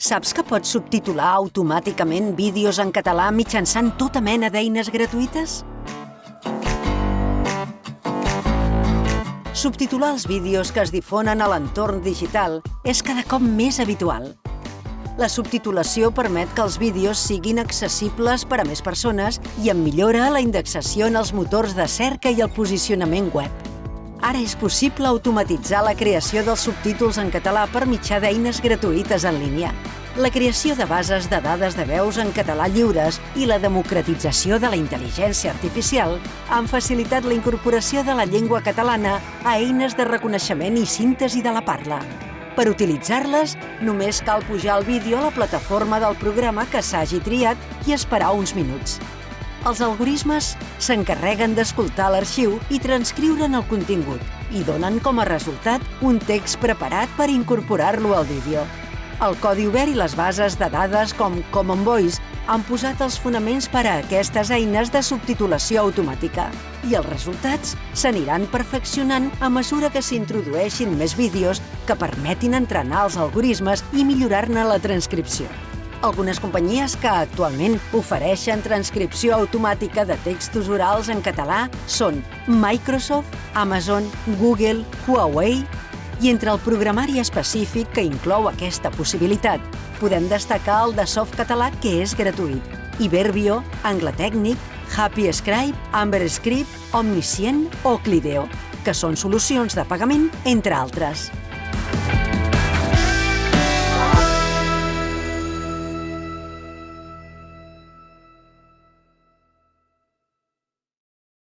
Saps que pots subtitular automàticament vídeos en català mitjançant tota mena d'eines gratuïtes? Subtitular els vídeos que es difonen a l'entorn digital és cada cop més habitual. La subtitulació permet que els vídeos siguin accessibles per a més persones i en millora la indexació en els motors de cerca i el posicionament web. Ara és possible automatitzar la creació dels subtítols en català per mitjà d'eines gratuïtes en línia. La creació de bases de dades de veus en català lliures i la democratització de la intel·ligència artificial han facilitat la incorporació de la llengua catalana a eines de reconeixement i síntesi de la parla. Per utilitzar-les, només cal pujar el vídeo a la plataforma del programa que s'hagi triat i esperar uns minuts. Els algorismes s'encarreguen d'escoltar l'arxiu i transcriure'n el contingut i donen com a resultat un text preparat per incorporar-lo al vídeo. El codi obert i les bases de dades com Common Voice han posat els fonaments per a aquestes eines de subtitulació automàtica i els resultats s'aniran perfeccionant a mesura que s'introdueixin més vídeos que permetin entrenar els algorismes i millorar-ne la transcripció. Algunes companyies que actualment ofereixen transcripció automàtica de textos orals en català són Microsoft, Amazon, Google, Huawei i entre el programari específic que inclou aquesta possibilitat podem destacar el de Softcatalà, que és gratuït, i Verbio, Anglatècnic, HappyScribe, AmberScript, Omniscient o Clideo, que són solucions de pagament, entre altres.